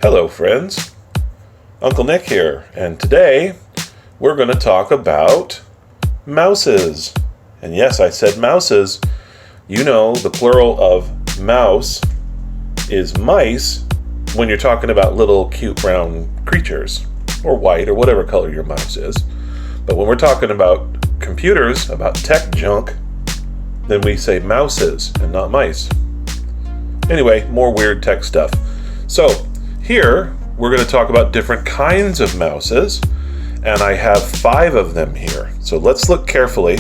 Hello friends, Uncle Nick here, and today we're going to talk about mouses. And yes, I said mouses. You know the plural of mouse is mice when you're talking about little cute brown creatures, or white, or whatever color your mouse is. But when we're talking about computers, about tech junk, then we say mouses and not mice. Anyway, more weird tech stuff. So here we're going to talk about different kinds of mouses, and I have 5 of them here. So let's look carefully.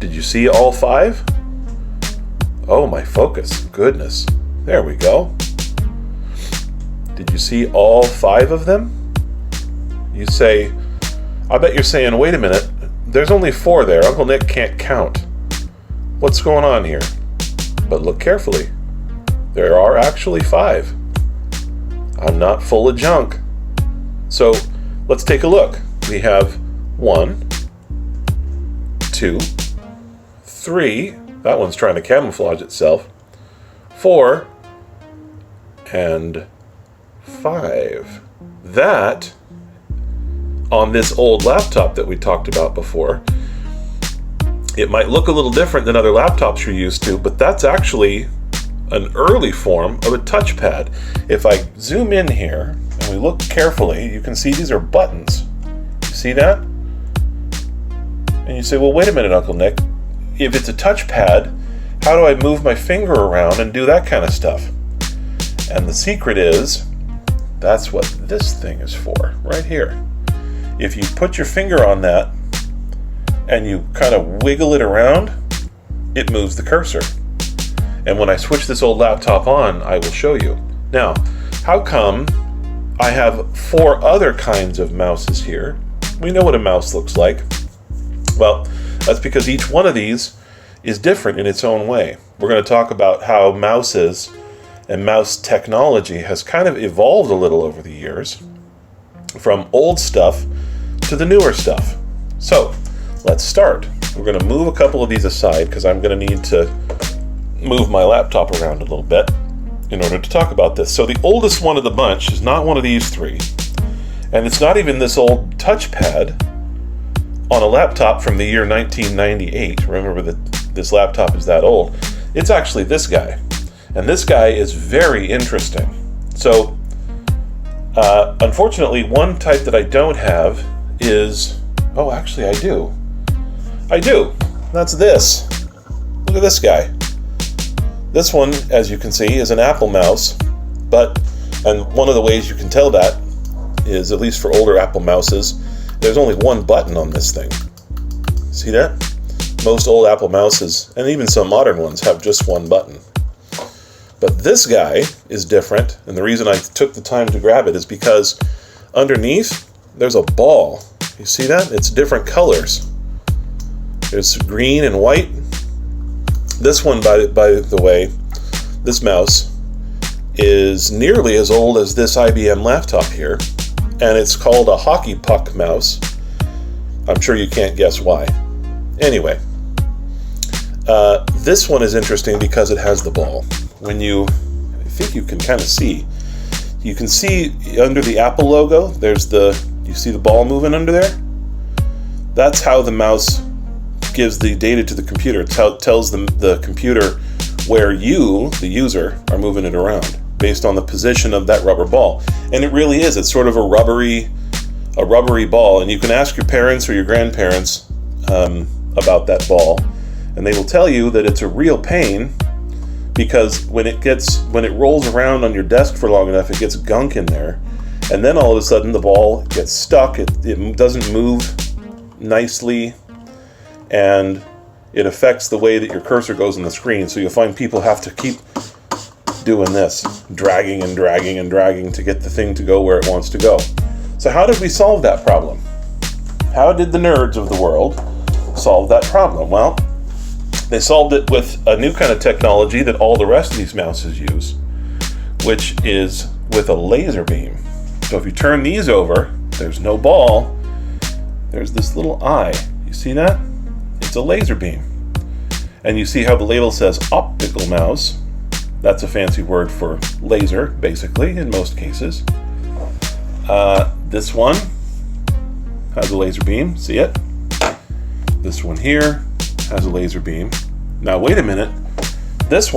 Did you see all 5? Oh, my focus, goodness. There we go. Did you see all 5 of them? You say, I bet you're saying, wait a minute, there's only 4 there. Uncle Nick can't count. What's going on here? But look carefully. There are actually 5. I'm not full of junk. So let's take a look. We have 1, 2, 3. That one's trying to camouflage itself. 4 and 5. That, on this old laptop that we talked about before, it might look a little different than other laptops you're used to, but that's actually an early form of a touchpad. If I zoom in here and we look carefully, you can see these are buttons. You see that? And you say, well, wait a minute, Uncle Nick. If it's a touchpad, how do I move my finger around and do that kind of stuff? And the secret is, that's what this thing is for, right here. If you put your finger on that and you kind of wiggle it around, it moves the cursor. And when I switch this old laptop on, I will show you. Now, how come I have 4 other kinds of mouses here? We know what a mouse looks like. Well, that's because each one of these is different in its own way. We're going to talk about how mouses and mouse technology has kind of evolved a little over the years, from old stuff to the newer stuff. So, let's start. We're going to move a couple of these aside because I'm going to need to move my laptop around a little bit in order to talk about this. So the oldest one of the bunch is not one of these 3. And it's not even this old touchpad on a laptop from the year 1998. Remember that this laptop is that old. It's actually this guy. And this guy is very interesting. So, unfortunately, one type that I don't have is... Oh, actually, I do. I do. That's this. Look at this guy. This one, as you can see, is an Apple mouse. And one of the ways you can tell that is, at least for older Apple mouses, there's only one button on this thing. See that? Most old Apple mouses, and even some modern ones, have just one button. But this guy is different, and the reason I took the time to grab it is because underneath, there's a ball. You see that? It's different colors. There's green and white. This one, by the way, this mouse, is nearly as old as this IBM laptop here, and it's called a hockey puck mouse. I'm sure you can't guess why. Anyway, this one is interesting because it has the ball. I think you can kind of see. You can see under the Apple logo, you see the ball moving under there? That's how the mouse gives the data to the computer. It tells the computer where you, the user, are moving it around based on the position of that rubber ball. And it really is. It's sort of a rubbery ball. And you can ask your parents or your grandparents about that ball, and they will tell you that it's a real pain because when it rolls around on your desk for long enough, it gets gunk in there, and then all of a sudden the ball gets stuck. It doesn't move nicely, and it affects the way that your cursor goes on the screen. So you'll find people have to keep doing this, dragging and dragging and dragging to get the thing to go where it wants to go. So how did we solve that problem? How did the nerds of the world solve that problem? Well, they solved it with a new kind of technology that all the rest of these mouses use, which is with a laser beam. So if you turn these over, there's no ball, there's this little eye. You see that? It's a laser beam. And you see how the label says optical mouse. That's a fancy word for laser, basically, in most cases. This one has a laser beam, see it? This one here has a laser beam. Now wait a minute, this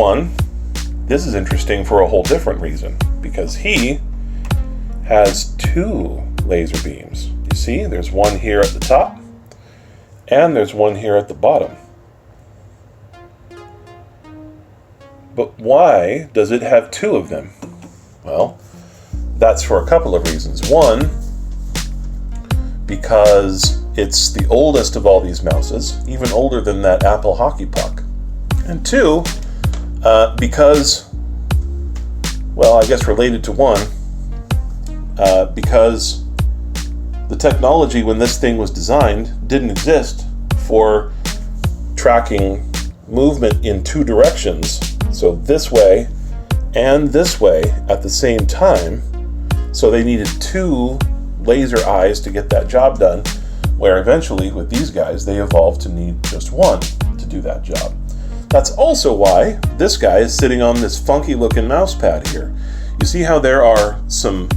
is interesting for a whole different reason, because he has two laser beams. You see, there's one here at the top, and there's one here at the bottom. But why does it have two of them? Well, that's for a couple of reasons. One, because it's the oldest of all these mouses, even older than that Apple hockey puck. And two, because, well, I guess related to one, because the technology when this thing was designed didn't exist for tracking movement in two directions, so this way and this way at the same time. So they needed two laser eyes to get that job done, where eventually with these guys they evolved to need just one to do that job. That's also why this guy is sitting on this funky looking mouse pad here. You see how there are some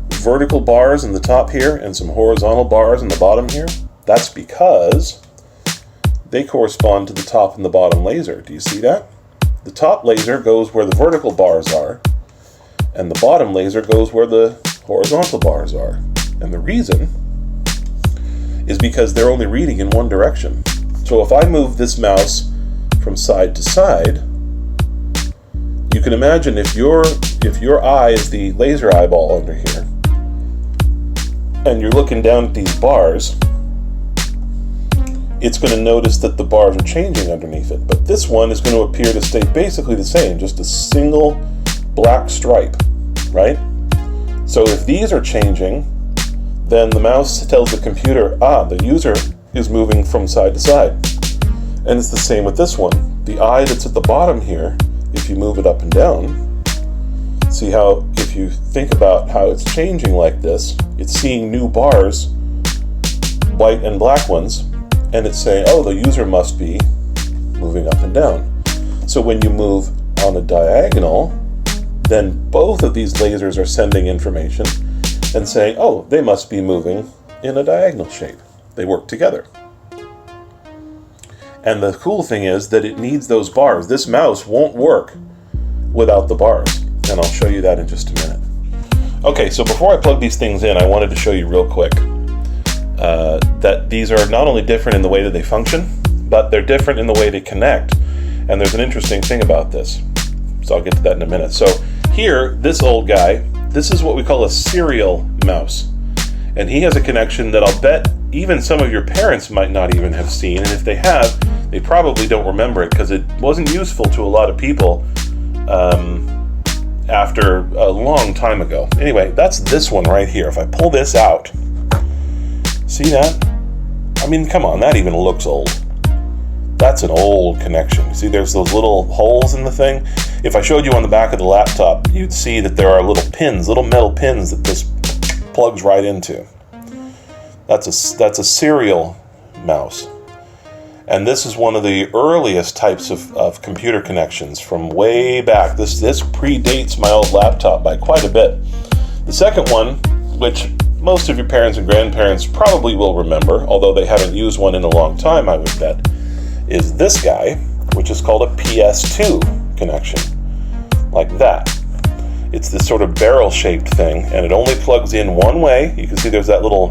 vertical bars in the top here and some horizontal bars in the bottom here? That's because they correspond to the top and the bottom laser. Do you see that? The top laser goes where the vertical bars are, and the bottom laser goes where the horizontal bars are. And the reason is because they're only reading in one direction. So if I move this mouse from side to side, you can imagine if your eye is the laser eyeball under here, and you're looking down at these bars, it's going to notice that the bars are changing underneath it. But this one is going to appear to stay basically the same, just a single black stripe, right? So if these are changing, then the mouse tells the computer, the user is moving from side to side. And it's the same with this one. The eye that's at the bottom here, if you move it up and down, see how if you think about how it's changing like this, it's seeing new bars, white and black ones, and it's saying, oh, the user must be moving up and down. So when you move on a diagonal, then both of these lasers are sending information and saying, oh, they must be moving in a diagonal shape. They work together. And the cool thing is that it needs those bars. This mouse won't work without the bars, and I'll show you that in just a minute. Okay, so before I plug these things in, I wanted to show you real quick that these are not only different in the way that they function, but they're different in the way they connect. And there's an interesting thing about this. So I'll get to that in a minute. So here, this old guy, this is what we call a serial mouse. And he has a connection that I'll bet even some of your parents might not even have seen. And if they have, they probably don't remember it because it wasn't useful to a lot of people after a long time ago. Anyway, that's this one right here. If I pull this out, see that? I mean, come on, that even looks old. That's an old connection. See, there's those little holes in the thing. If I showed you on the back of the laptop, you'd see that there are little pins, little metal pins that this plugs right into. That's a serial mouse. And this is one of the earliest types of computer connections from way back. This predates my old laptop by quite a bit. The second one, which most of your parents and grandparents probably will remember, although they haven't used one in a long time, I would bet, is this guy, which is called a PS2 connection, like that. It's this sort of barrel-shaped thing, and it only plugs in one way. You can see there's that little,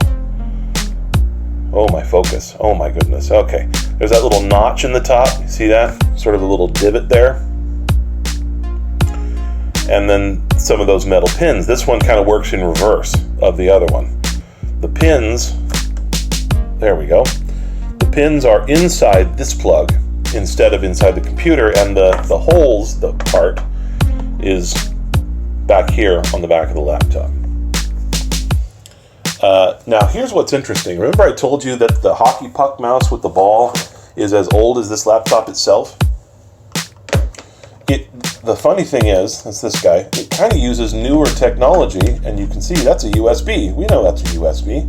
oh my focus, oh my goodness, okay. There's that little notch in the top, you see that? Sort of a little divot there. And then some of those metal pins. This one kind of works in reverse of the other one. The pins, there we go. The pins are inside this plug instead of inside the computer, and the holes, the part, is back here on the back of the laptop. Now here's what's interesting. Remember I told you that the hockey puck mouse with the ball is as old as this laptop itself? The funny thing is, that's this guy, it kind of uses newer technology, and you can see that's a USB. We know that's a USB.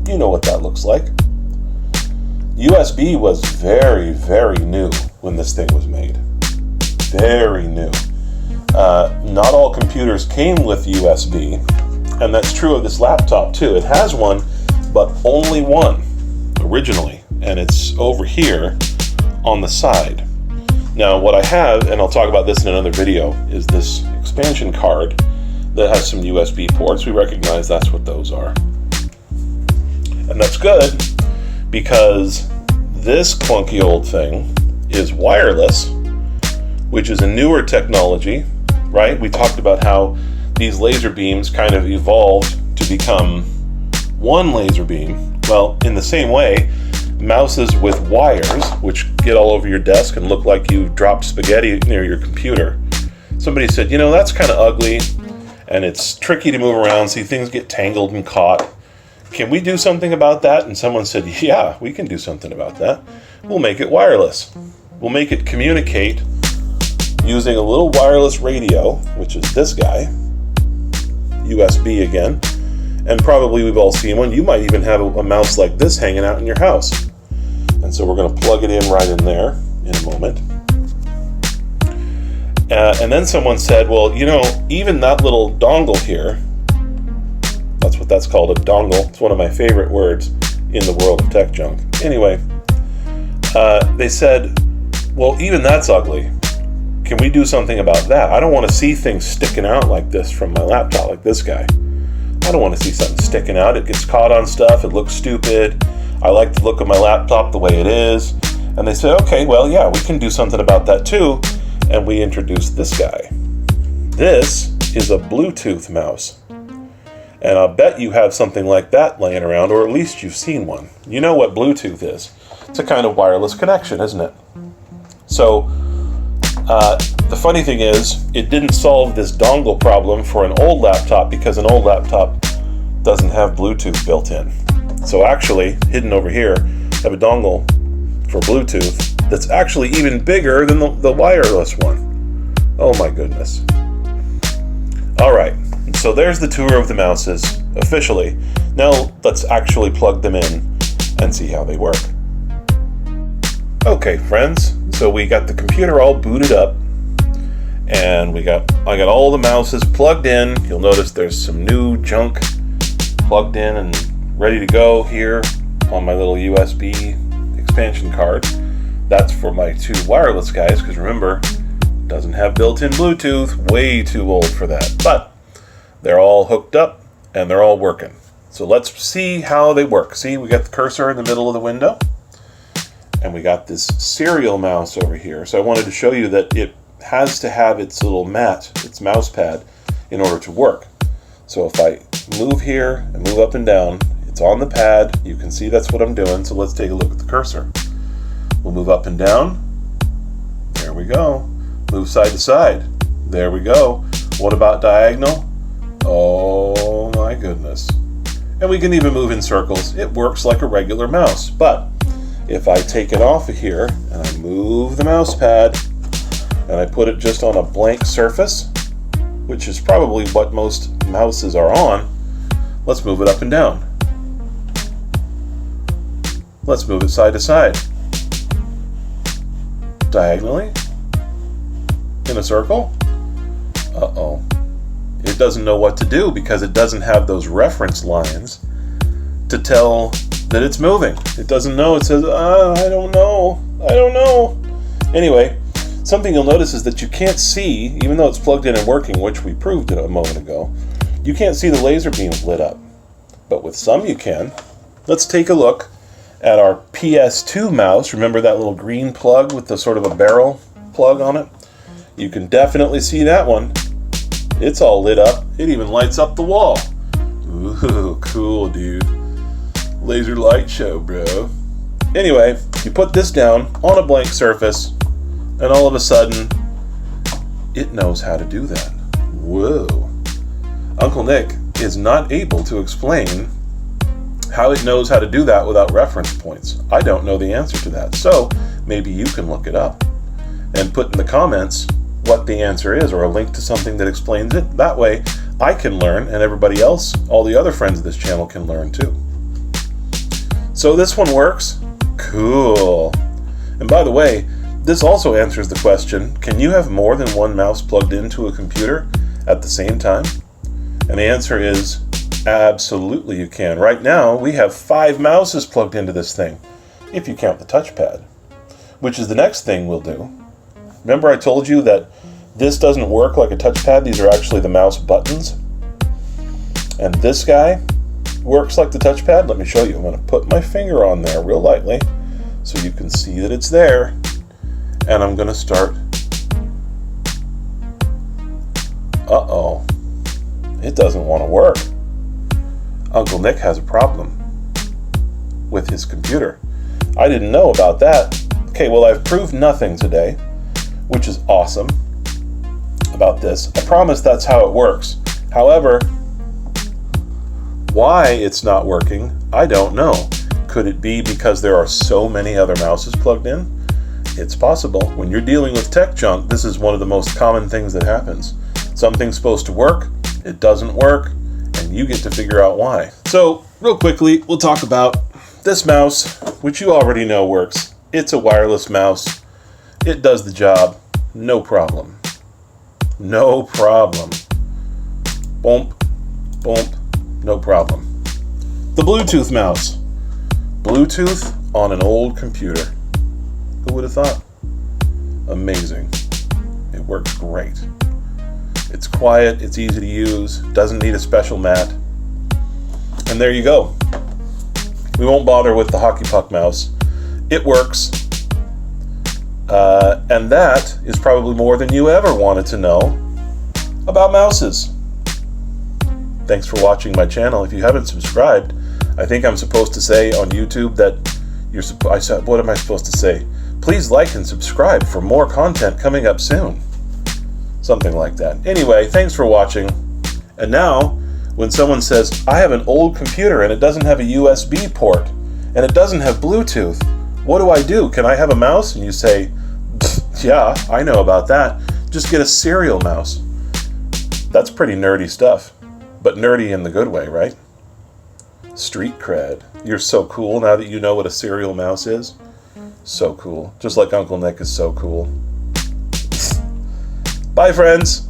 You know what that looks like. USB was very, very new when this thing was made. Very new. Not all computers came with USB, and that's true of this laptop too. It has one, but only one originally, and it's over here on the side. Now what I have, and I'll talk about this in another video, is this expansion card that has some USB ports. We recognize that's what those are. And that's good because this clunky old thing is wireless, which is a newer technology, right? We talked about how these laser beams kind of evolved to become one laser beam. Well, in the same way, mouses with wires, which get all over your desk and look like you dropped spaghetti near your computer. Somebody said, you know, that's kind of ugly and it's tricky to move around, see things get tangled and caught. Can we do something about that? And someone said, yeah, we can do something about that. We'll make it wireless. We'll make it communicate using a little wireless radio, which is this guy, USB again, and probably we've all seen one. You might even have a mouse like this hanging out in your house. And so we're going to plug it in right in there in a moment. And then someone said, well, you know, even that little dongle here, that's what that's called, a dongle. It's one of my favorite words in the world of tech junk. Anyway, they said, well, even that's ugly. Can we do something about that? I don't want to see things sticking out like this from my laptop, like this guy. I don't want to see something sticking out. It gets caught on stuff. It looks stupid. I like the look of my laptop the way it is. And they said, okay, well, yeah, we can do something about that too. And we introduced this guy. This is a Bluetooth mouse. And I'll bet you have something like that laying around, or at least you've seen one. You know what Bluetooth is. It's a kind of wireless connection, isn't it? So, the funny thing is, it didn't solve this dongle problem for an old laptop because an old laptop doesn't have Bluetooth built in. So actually, hidden over here, I have a dongle for Bluetooth that's actually even bigger than the wireless one. Oh my goodness. All right, so there's the tour of the mouses officially. Now let's actually plug them in and see how they work. Okay, friends, so we got the computer all booted up, and I got all the mouses plugged in. You'll notice there's some new junk plugged in and ready to go here on my little USB expansion card. That's for my two wireless guys, because remember, it doesn't have built-in Bluetooth. Way too old for that. But they're all hooked up and they're all working. So let's see how they work. See, we got the cursor in the middle of the window, and we got this serial mouse over here. So I wanted to show you that it has to have its little mat, its mouse pad, in order to work. So if I move here and move up and down, it's on the pad. You can see that's what I'm doing. So let's take a look at the cursor. We'll move up and down. There we go. Move side to side. There we go. What about diagonal? Oh my goodness. And we can even move in circles. It works like a regular mouse. But if I take it off of here and I move the mouse pad and I put it just on a blank surface, which is probably what most mouses are on, let's move it up and down. Let's move it side to side. Diagonally. In a circle. Uh-oh. It doesn't know what to do because it doesn't have those reference lines to tell that it's moving. It doesn't know. It says, I don't know. I don't know. Anyway, something you'll notice is that you can't see, even though it's plugged in and working, which we proved it a moment ago, you can't see the laser beams lit up. But with some you can. Let's take a look at our PS2 mouse. Remember that little green plug with the sort of a barrel plug on it? You can definitely see that one. It's all lit up. It even lights up the wall. Ooh, cool, dude. Laser light show, bro. Anyway, you put this down on a blank surface, and all of a sudden, it knows how to do that. Whoa. Uncle Nick is not able to explain how it knows how to do that without reference points. I don't know the answer to that. So maybe you can look it up and put in the comments what the answer is, or a link to something that explains it. That way I can learn, and everybody else, all the other friends of this channel, can learn too. So this one works. Cool. And by the way, this also answers the question, can you have more than one mouse plugged into a computer at the same time? And the answer is absolutely you can. Right now, we have 5 mouses plugged into this thing, if you count the touchpad, which is the next thing we'll do. Remember I told you that this doesn't work like a touchpad. These are actually the mouse buttons. And this guy works like the touchpad. Let me show you. I'm going to put my finger on there real lightly so you can see that it's there. And I'm going to start. Uh-oh. It doesn't want to work. Uncle Nick has a problem with his computer. I didn't know about that. Okay, well, I've proved nothing today, which is awesome about this. I promise that's how it works. However, why it's not working, I don't know. Could it be because there are so many other mouses plugged in? It's possible. When you're dealing with tech junk, this is one of the most common things that happens. Something's supposed to work, it doesn't work, and you get to figure out why. So, real quickly, we'll talk about this mouse, which you already know works. It's a wireless mouse. It does the job. No problem. No problem. Boom, boom, no problem. The Bluetooth mouse. Bluetooth on an old computer. Who would have thought? Amazing. It works great. It's quiet, it's easy to use, doesn't need a special mat. And there you go. We won't bother with the hockey puck mouse. It works. And that is probably more than you ever wanted to know about mouses. Thanks for watching my channel. If you haven't subscribed, I think I'm supposed to say on YouTube that what am I supposed to say? Please like and subscribe for more content coming up soon. Something like that. Anyway, thanks for watching. And now, when someone says, I have an old computer and it doesn't have a USB port, and it doesn't have Bluetooth, what do? Can I have a mouse? And you say, yeah, I know about that. Just get a serial mouse. That's pretty nerdy stuff, but nerdy in the good way, right? Street cred. You're so cool now that you know what a serial mouse is. So cool. Just like Uncle Nick is so cool. Bye, friends.